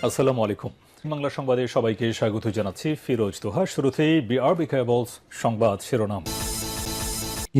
আসসালামু আলাইকুম। বাংলা সংবাদে সবাইকে স্বাগত জানাচ্ছি ফিরোজ তোহা। শুরুতেই বিআরবি কেবলস সংবাদ শিরোনাম।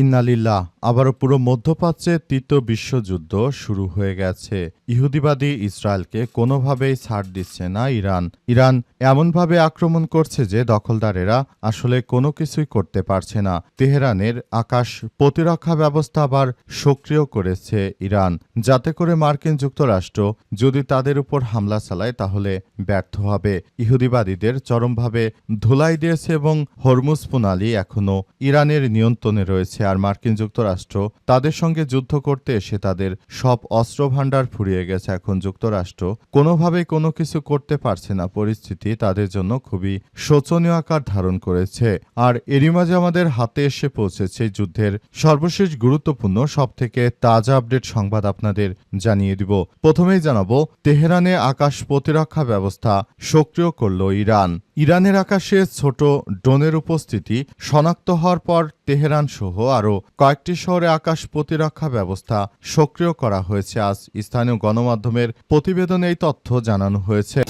ইন্নালিল্লাহ, আবারও পুরো মধ্যপ্রাচ্যে তৃতীয় বিশ্বযুদ্ধ শুরু হয়ে গেছে। ইহুদিবাদী ইসরায়েলকে কোনোভাবেই ছাড় দিচ্ছে না ইরান। ইরান এমনভাবে আক্রমণ করছে যে দখলদারেরা আসলে কোনো কিছুই করতে পারছে না। তেহরানের আকাশ প্রতিরক্ষা ব্যবস্থা আবার সক্রিয় করেছে ইরান, যাতে করে মার্কিন যুক্তরাষ্ট্র যদি তাদের উপর হামলা চালায় তাহলে ব্যর্থ হবে। ইহুদিবাদীদের চরমভাবে ধুলাই দিয়েছে এবং হরমুজ প্রণালী এখনও ইরানের নিয়ন্ত্রণে রয়েছে। আর মার্কিন যুক্তরাষ্ট্র তাদের সঙ্গে যুদ্ধ করতে এসে তাদের সব অস্ত্রভাণ্ডার ফুরিয়ে গেছে। এখন যুক্তরাষ্ট্র কোনোভাবেই কোনো কিছু করতে পারছে না। পরিস্থিতি তাদের জন্য খুবই শোচনীয় আকার ধারণ করেছে। আর এরই মাঝে আমাদের হাতে এসে পৌঁছেছে যুদ্ধের সর্বশেষ গুরুত্বপূর্ণ সবথেকে তাজা আপডেট সংবাদ আপনাদের জানিয়ে দিব। প্রথমেই জানাবো, তেহরানে আকাশ প্রতিরক্ষা ব্যবস্থা সক্রিয় করল ইরান। ইরানের আকাশে ছোট ড্রোনের উপস্থিতি শনাক্ত হওয়ার পর তেহরান সহ আরও কয়েকটি শহরে আকাশ প্রতিরক্ষা ব্যবস্থা সক্রিয় করা হয়েছে। আজ স্থানীয় গণমাধ্যমের প্রতিবেদনে এই তথ্য জানানো হয়েছে।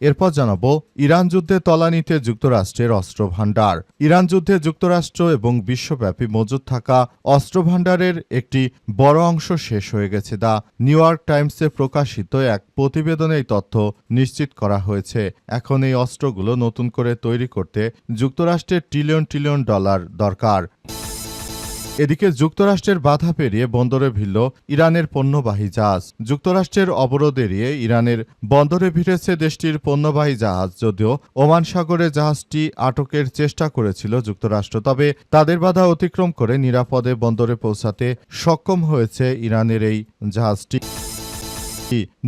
এরপর জানাবো, ইরান যুদ্ধে তলানিতে যুক্তরাষ্ট্রের অস্ত্রভাণ্ডার। ইরান যুদ্ধে যুক্তরাষ্ট্র এবং বিশ্বব্যাপী মজুদ থাকা অস্ত্রভাণ্ডারের একটি বড় অংশ শেষ হয়ে গেছে। দ্য নিউ ইয়র্ক টাইমসে প্রকাশিত এক প্রতিবেদনে এই তথ্য নিশ্চিত করা হয়েছে। এখন এই অস্ত্রগুলো নতুন করে তৈরি করতে যুক্তরাষ্ট্রের ট্রিলিয়ন ডলার দরকার। এদিকে যুক্তরাষ্ট্রের বাধা পেরিয়ে বন্দরে ভিড়ল ইরানের পণ্যবাহী জাহাজ। যুক্তরাষ্ট্রের অবরোধ এড়িয়ে ইরানের বন্দরে ভিড়েছে দেশটির পণ্যবাহী জাহাজ। যদিও ওমান সাগরে জাহাজটি আটকের চেষ্টা করেছিল যুক্তরাষ্ট্র, তবে তাদের বাধা অতিক্রম করে নিরাপদে বন্দরে পৌঁছাতে সক্ষম হয়েছে ইরানের এই জাহাজটি।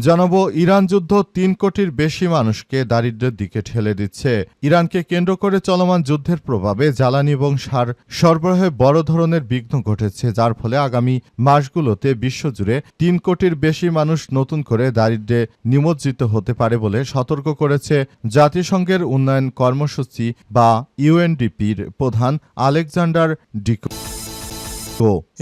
জানাবো, ইরান যুদ্ধ ৩ কোটির বেশি মানুষকে দারিদ্র্যের দিকে ঠেলে দিচ্ছে। ইরানকে কেন্দ্র করে চলমান যুদ্ধের প্রভাবে জ্বালানি এবং সার সরবরাহে বড় ধরনের বিঘ্ন ঘটেছে, যার ফলে আগামী মাসগুলোতে বিশ্বজুড়ে ৩ কোটির বেশি মানুষ নতুন করে দারিদ্র্যে নিমজ্জিত হতে পারে বলে সতর্ক করেছে জাতিসংঘের উন্নয়ন কর্মসূচি বা ইউএনডিপির প্রধান আলেকজান্ডার ডিকো।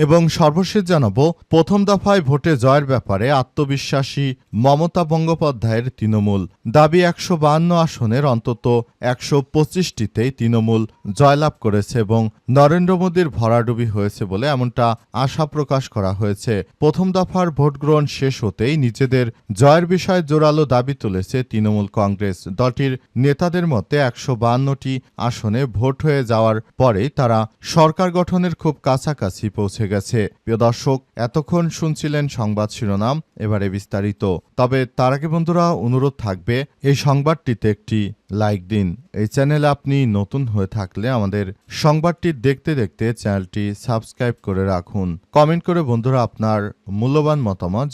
এবং সর্বশেষ জানাবো, প্রথম দফায় ভোটে জয়ের ব্যাপারে আত্মবিশ্বাসী মমতা বন্দ্যোপাধ্যায়ের তৃণমূল। দাবি ১৫২ আসনের অন্তত ১২৫টিতেই তৃণমূল জয়লাভ করেছে এবং নরেন্দ্র মোদীর ভরাডুবি হয়েছে বলে এমনটা আশা প্রকাশ করা হয়েছে। প্রথম দফার ভোট গ্রহণ শেষ হতেই নিজেদের জয়ের বিষয়ে জোরালো দাবি তুলেছে তৃণমূল কংগ্রেস। দলটির নেতাদের মতে ১৫২টি আসনে ভোট হয়ে যাওয়ার পরেই তারা সরকার গঠনের খুব কাছাকাছি পৌঁছে গেছে। প্রিয় দর্শক, এতক্ষণ শুনছিলেন সংবাদ শিরোনাম, এবারে বিস্তারিত। তবে তার আগে বন্ধুরা অনুরোধ থাকবে, এই সংবাদটিতে একটি লাইক দিন। এই চ্যানেলে আপনি নতুন হয়ে থাকলে আমাদের সংবাদটি দেখতে দেখতে চ্যানেলটি সাবস্ক্রাইব করে রাখুন। কমেন্ট করে বন্ধুরা আপনার মূল্যবান মতামত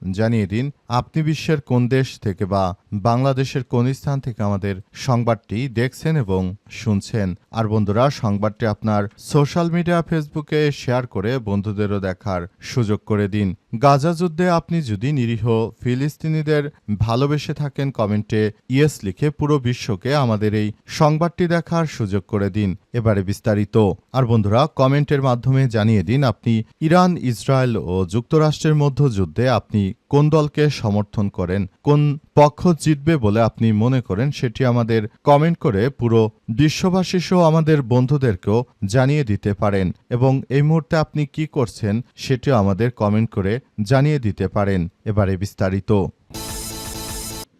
জানিয়ে দিন আপনি বিশ্বের কোন দেশ থেকে বা বাংলাদেশের কোন স্থান থেকে আমাদের সংবাদটি দেখছেন এবং শুনছেন। আর বন্ধুরা, সংবাদটি আপনার সোশ্যাল মিডিয়া ফেসবুকে শেয়ার করে বন্ধুদেরও দেখার সুযোগ করে দিন। গাজা যুদ্ধে আপনি যদি নিরীহ ফিলিস্তিনিদের ভালোবেসে থাকেন, কমেন্টে ইয়েস লিখে পুরো বিশ্বকে আমাদের এই সংবাদটি দেখার সুযোগ করে দিন। এবারে বিস্তারিত। আর বন্ধুরা, কমেন্টের মাধ্যমে জানিয়ে দিন আপনি ইরান, ইসরায়েল ও যুক্তরাষ্ট্রের মধ্য যুদ্ধে আপনি কোন দলকে সমর্থন করেন, কোন পক্ষ জিতবে বলে আপনি মনে করেন, সেটি আমাদের কমেন্ট করে পুরো বিশ্ববাসী সহ আমাদের বন্ধুদেরকেও জানিয়ে দিতে পারেন। এবং এই মুহূর্তে আপনি কি করছেন সেটিও আমাদের কমেন্ট করে জানিয়ে দিতে পারেন। এবারে বিস্তারিত।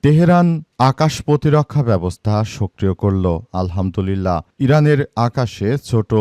তেহরান আকাশ প্রতিরক্ষা ব্যবস্থা সক্রিয় করল। আলহামদুলিল্লাহ, ইরানের আকাশে ছোট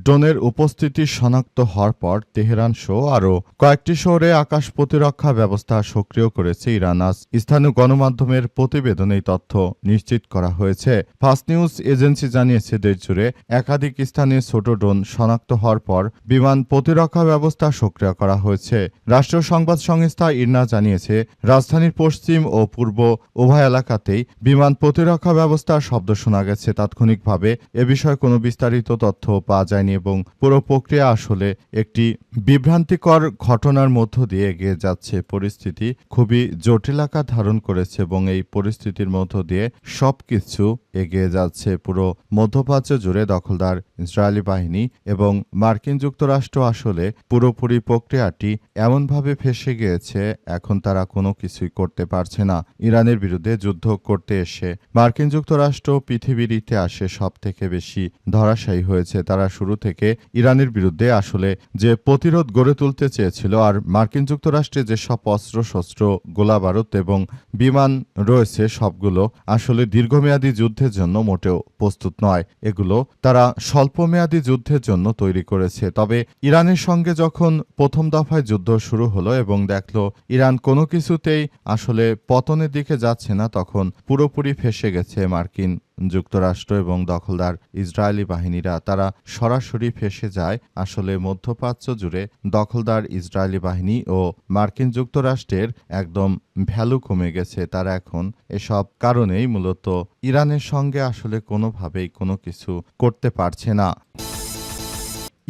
ড্রোনের উপস্থিতি শনাক্ত হওয়ার পর তেহরান সহ আরও কয়েকটি শহরে আকাশ প্রতিরক্ষা ব্যবস্থা সক্রিয় করেছে ইরান। আজ স্থানীয় গণমাধ্যমের প্রতিবেদনে এই তথ্য নিশ্চিত করা হয়েছে। ফাস্ট নিউজ এজেন্সি জানিয়েছে, দেশজুড়ে একাধিক স্থানে ছোট ড্রোন শনাক্ত হওয়ার পর বিমান প্রতিরক্ষা ব্যবস্থা সক্রিয় করা হয়েছে। রাষ্ট্রীয় সংবাদ সংস্থা ইরনা জানিয়েছে, রাজধানীর পশ্চিম ও পূর্ব উভয় এলাকাতেই বিমান প্রতিরক্ষা ব্যবস্থার শব্দ শোনা গেছে। তাৎক্ষণিকভাবে এ বিষয়ে কোনো বিস্তারিত তথ্য পাওয়া যায়নি এবং পুরো প্রক্রিয়া আসলে একটি বিভ্রান্তিকর ঘটনার মধ্য দিয়ে এগিয়ে যাচ্ছে। পরিস্থিতি খুবই জটিল আকার ধারণ করেছে এবং এই পরিস্থিতির মধ্য দিয়ে সবকিছু এগিয়ে যাচ্ছে। পুরো মধ্যপ্রাচ্য জুড়ে দখলদার ইসরায়েলি বাহিনী এবং মার্কিন যুক্তরাষ্ট্র আসলে পুরোপুরি প্রক্রিয়াটি এমনভাবে ফেঁসে গিয়েছে, এখন তারা কোনো কিছুই করতে পারছে না। ইরানের বিরুদ্ধে যুদ্ধ করতে এসে মার্কিন যুক্তরাষ্ট্র পৃথিবীর ইতিহাসে সবথেকে বেশি ধরাশায়ী হয়েছে। তারা শুরু থেকে ইরানের বিরুদ্ধে আসলে যে প্রতিরোধ গড়ে তুলতে চেয়েছিল, আর মার্কিন যুক্তরাষ্ট্রে যেসব অস্ত্রশস্ত্র, গোলাবারুদ এবং বিমান রয়েছে সবগুলো আসলে দীর্ঘমেয়াদী যুদ্ধের জন্য মোটেও প্রস্তুত নয়। এগুলো তারা স্বল্পমেয়াদী যুদ্ধের জন্য তৈরি করেছে। তবে ইরানের সঙ্গে যখন প্রথম দফায় যুদ্ধ শুরু হলো এবং দেখলো ইরান কোনো কিছুতেই আসলে পতনের দিকে যাচ্ছে না, তখন পুরোপুরি ফেঁসে গেছে মার্কিন যুক্তরাষ্ট্র এবং দখলদার ইসরায়েলি বাহিনীরা। তারা সরাসরি ফেঁসে যায়। আসলে মধ্যপ্রাচ্য জুড়ে দখলদার ইসরায়েলি বাহিনী ও মার্কিন যুক্তরাষ্ট্রের একদম ভ্যালু কমে গেছে। তারা এখন এসব কারণেই মূলত ইরানের সঙ্গে আসলে কোনোভাবেই কোনো কিছু করতে পারছে না।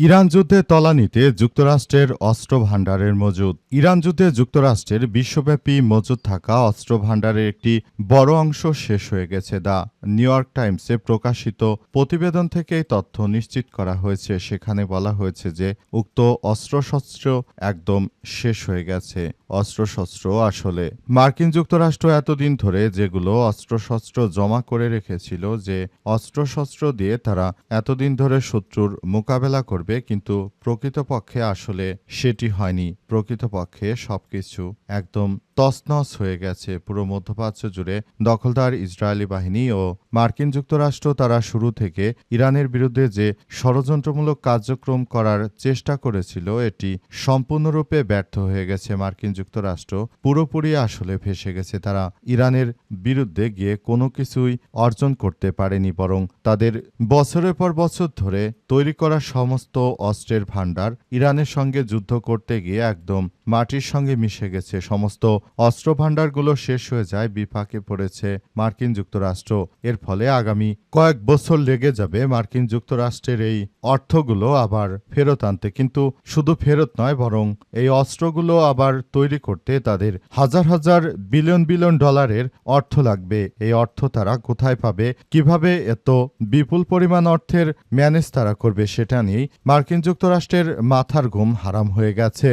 ইরান যুদ্ধে তলানিতে যুক্তরাষ্ট্রের অস্ত্র ভাণ্ডারের মজুদ। ইরান যুদ্ধে যুক্তরাষ্ট্রের বিশ্বব্যাপী মজুদ থাকা অস্ত্র ভাণ্ডারের একটি বড় অংশ শেষ হয়ে গেছে। দ্য নিউ ইয়র্ক টাইমসে প্রকাশিত প্রতিবেদন থেকে এই তথ্য নিশ্চিত করা হয়েছে। সেখানে বলা হয়েছে যে উক্ত অস্ত্রশস্ত্র একদম শেষ হয়ে গেছে। অস্ত্রশস্ত্র আসলে মার্কিন যুক্তরাষ্ট্র এতদিন ধরে যেগুলো অস্ত্রশস্ত্র জমা করে রেখেছিল, যে অস্ত্রশস্ত্র দিয়ে তারা এতদিন ধরে শত্রুর মোকাবেলা করবে, কিন্তু প্রকৃতপক্ষে আসলে সেটি হয়নি। প্রকৃতপক্ষে সবকিছু একদম তছনছ হয়ে গেছে। পুরো মধ্যপ্রাচ্য জুড়ে দখলদার ইসরায়েলি বাহিনী ও মার্কিন যুক্তরাষ্ট্র তারা শুরু থেকে ইরানের বিরুদ্ধে যে ষড়যন্ত্রমূলক কার্যক্রম করার চেষ্টা করেছিল, এটি সম্পূর্ণরূপে ব্যর্থ হয়ে গেছে। মার্কিন যুক্তরাষ্ট্র পুরোপুরি আসলে ফেঁসে গেছে। তারা ইরানের বিরুদ্ধে গিয়ে কোনো কিছুই অর্জন করতে পারেনি, বরং তাদের বছরের পর বছর ধরে তৈরি করা সমস্ত অস্ত্রের ভাণ্ডার ইরানের সঙ্গে যুদ্ধ করতে গিয়ে একদম মাটির সঙ্গে মিশে গেছে। সমস্ত অস্ত্র ভাণ্ডারগুলো শেষ হয়ে যায়, বিপাকে পড়েছে মার্কিন যুক্তরাষ্ট্র। এর ফলে আগামী কয়েক বছর লেগে যাবে মার্কিন যুক্তরাষ্ট্রের এই অর্থগুলো আবার ফেরত আনতে। কিন্তু শুধু ফেরত নয়, বরং এই অস্ত্রগুলো আবার তৈরি করতে তাদের হাজার হাজার বিলিয়ন বিলিয়ন ডলারের অর্থ লাগবে। এই অর্থ তারা কোথায় পাবে, কিভাবে এত বিপুল পরিমাণ অর্থের ম্যানেজ তারা করবে, সেটা নিয়েই মার্কিন যুক্তরাষ্ট্রের মাথার ঘুম হারাম হয়ে গেছে।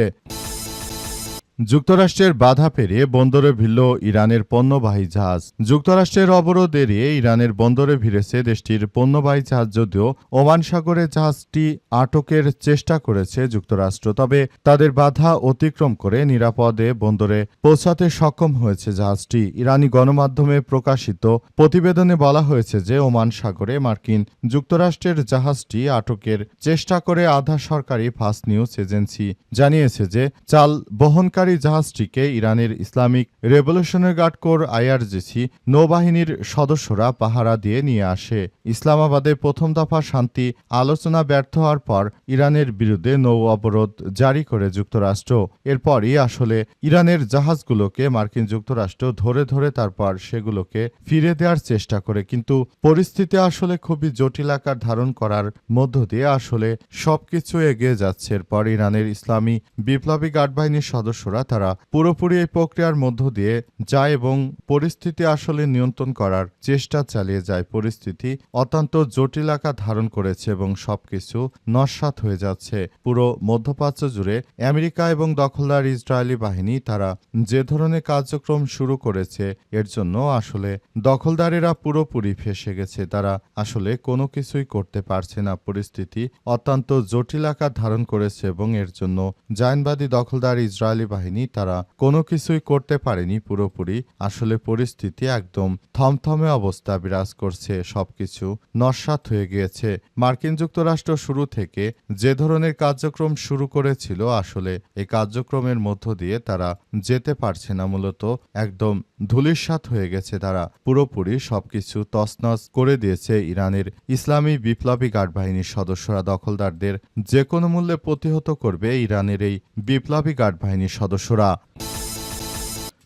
যুক্তরাষ্ট্রের বাধা পেরিয়ে বন্দরে ভিড়ল ইরানের পণ্যবাহী জাহাজ। যুক্তরাষ্ট্রের অবরোধ এড়িয়ে ইরানের বন্দরে ভিড়েছে দেশটির পণ্যবাহী জাহাজ। যদিও ওমান সাগরে জাহাজটি আটকের চেষ্টা করেছে যুক্তরাষ্ট্র, তবে তাদের বাধা অতিক্রম করে নিরাপদে বন্দরে পৌঁছাতে সক্ষম হয়েছে জাহাজটি। ইরানি গণমাধ্যমে প্রকাশিত প্রতিবেদনে বলা হয়েছে যে ওমান সাগরে মার্কিন যুক্তরাষ্ট্রের জাহাজটি আটকের চেষ্টা করে আধা সরকারি ফাস্ট নিউজ এজেন্সি জানিয়েছে যে চাল বহনকারী জাহাজটিকে ইরানের Islamic revolutionary guard corps IRGC নৌবাহিনীর সদস্যরা পাহারা দিয়ে নিয়ে আসে। ইসলামাবাদে প্রথম দফা শান্তি আলোচনা ব্যর্থ হওয়ার পর ইরানের বিরুদ্ধে নৌ অবরোধ জারি করে যুক্তরাষ্ট্র। এরপরই আসলে ইরানের জাহাজগুলোকে মার্কিন যুক্তরাষ্ট্র ধরে ধরে তারপর সেগুলোকে ফিরে দেওয়ার চেষ্টা করে। কিন্তু পরিস্থিতি আসলে খুবই জটিল আকার ধারণ করার মধ্য দিয়ে আসলে সবকিছু এগিয়ে যাচ্ছে। এরপর ইরানের ইসলামী বিপ্লবী গার্ড বাহিনীর সদস্যরা তারা পুরোপুরি এই প্রক্রিয়ার মধ্য দিয়ে যায় এবং পরিস্থিতি আসলে নিয়ন্ত্রণ করার চেষ্টা চালিয়ে যায়। পরিস্থিতি অত্যন্ত জটিল আকার ধারণ করেছে এবং সবকিছু নস্যাৎ হয়ে যাচ্ছে। পুরো মধ্যপ্রাচ্য জুড়ে আমেরিকা এবং দখলদার ইসরায়েলি বাহিনী তারা যে ধরনের কার্যক্রম শুরু করেছে, এর জন্য আসলে দখলদারেরা পুরোপুরি ফেঁসে গেছে। তারা আসলে কোনো কিছুই করতে পারছে না। পরিস্থিতি অত্যন্ত জটিল আকার ধারণ করেছে এবং এর জন্য জায়নবাদী দখলদার ইসরায়েলি বাহিনী তারা কোনো কিছুই করতে পারেনি। পুরোপুরি আসলে পরিস্থিতি একদম থমথমে অবস্থা বিরাজ করছে। সবকিছু নস্যাৎ হয়ে গিয়েছে। মার্কিন যুক্তরাষ্ট্র শুরু থেকে যে ধরনের কার্যক্রম শুরু করেছিল, আসলে এই কার্যক্রমের মধ্য দিয়ে তারা যেতে পারছে না। মূলত একদম ধূলিসাৎ হয়ে গেছে। তারা পুরোপুরি সবকিছু তছনছ করে দিয়েছে। ইরানের ইসলামী বিপ্লবী গার্ড বাহিনীর সদস্যরা দখলদারদের যে কোনো মূল্যে প্রতিহত করবে ইরানের এই বিপ্লবী গার্ড বাহিনীর সদস্যরা।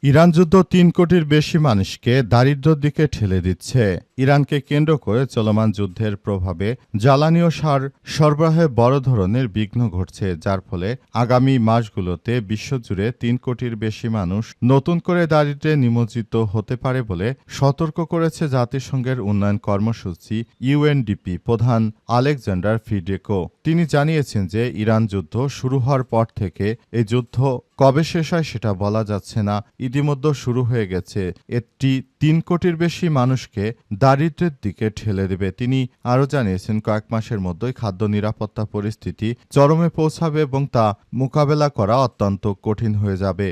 ইরান যুদ্ধ ৩ কোটির বেশি মানুষকে দারিদ্র্যের দিকে ঠেলে দিচ্ছে। ইরানকে কেন্দ্র করে চলমান যুদ্ধের প্রভাবে জ্বালানি ও সার সরবরাহে বড় ধরনের বিঘ্ন ঘটছে, যার ফলে আগামী মাসগুলোতে বিশ্বজুড়ে ৩ কোটির বেশি মানুষ নতুন করে দারিদ্র্যে নিমজ্জিত হতে পারে বলে সতর্ক করেছে জাতিসংঘের উন্নয়ন কর্মসূচি ইউএনডিপি প্রধান আলেকজান্ডার ফিডেকো। তিনি জানিয়েছেন যে ইরান যুদ্ধ শুরু হওয়ার পর থেকে এই যুদ্ধ কবে শেষ হয় সেটা বলা যাচ্ছে না। ইতিমধ্যে শুরু হয়ে গেছে। এটি ৩ কোটির বেশি মানুষকে দারিদ্র্যের দিকে ঠেলে দেবে। তিনি আরও জানিয়েছেন কয়েক মাসের মধ্যেই খাদ্য নিরাপত্তা পরিস্থিতি চরমে পৌঁছাবে এবং তা মোকাবেলা করা অত্যন্ত কঠিন হয়ে যাবে।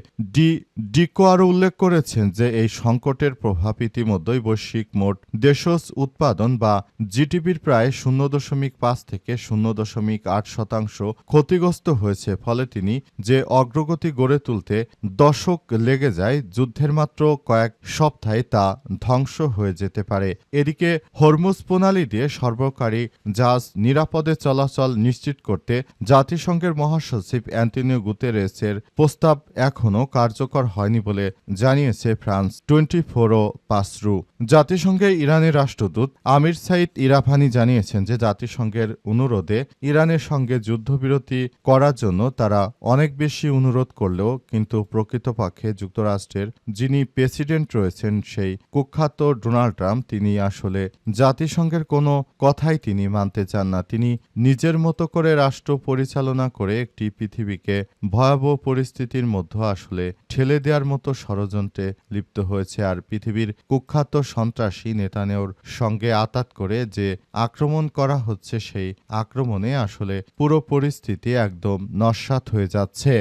ডিকো আরও উল্লেখ করেছেন যে এই সংকটের প্রভাব ইতিমধ্যেই বৈশ্বিক মোট দেশজ উৎপাদন বা জিডিপির প্রায় 0.5 থেকে 0.8% ক্ষতিগ্রস্ত হয়েছে। ফলে তিনি যে অগ্রগতি গড়ে তুলতে দশক লেগে যায়, যুদ্ধের মাত্র কয়েক সপ্তাহে তা ধ্বংস হয়ে যেতে পারে। এদিকে হরমুজ প্রণালী দিয়ে সরবরাহকারী জাহাজ নিরাপদে চলাচল নিশ্চিত করতে জাতিসংঘের মহাসচিব অ্যান্টোনিও গুতেরেসের প্রস্তাব এখনও কার্যকর হয়নি বলে জানিয়েছে ফ্রান্স 24 পাসরু। জাতিসংঘে ইরানের রাষ্ট্রদূত আমির সাইদ ইরাভানি জানিয়েছেন যে জাতিসংঘের অনুরোধে ইরানের সঙ্গে যুদ্ধবিরতি করার জন্য তারা অনেক বেশি অনুরোধ করলেও কিন্তু প্রকৃতপক্ষে যুক্তরাষ্ট্রের যিনি প্রেসিডেন্ট রয়েছেন সেই কুখ্যাত ডোনাল্ড ট্রাম্প, তিনি আসলে জাতিসংঘের কোনো কথাই তিনি মানতে চান না। তিনি নিজের মতো করে রাষ্ট্র পরিচালনা করে একটি পৃথিবীকে ভয়াবহ পরিস্থিতির মধ্যে আসলে ঠেলে দেওয়ার মতো ষড়যন্ত্রে লিপ্ত হয়েছে। আর পৃথিবীর কুখ্যাত সন্ত্রাসী নেতানিয়াহুর সঙ্গে আঁতাত করে যে আক্রমণ করা হচ্ছে, সেই আক্রমণে আসলে পুরো পরিস্থিতি একদম নস্যাৎ হয়ে যাচ্ছে।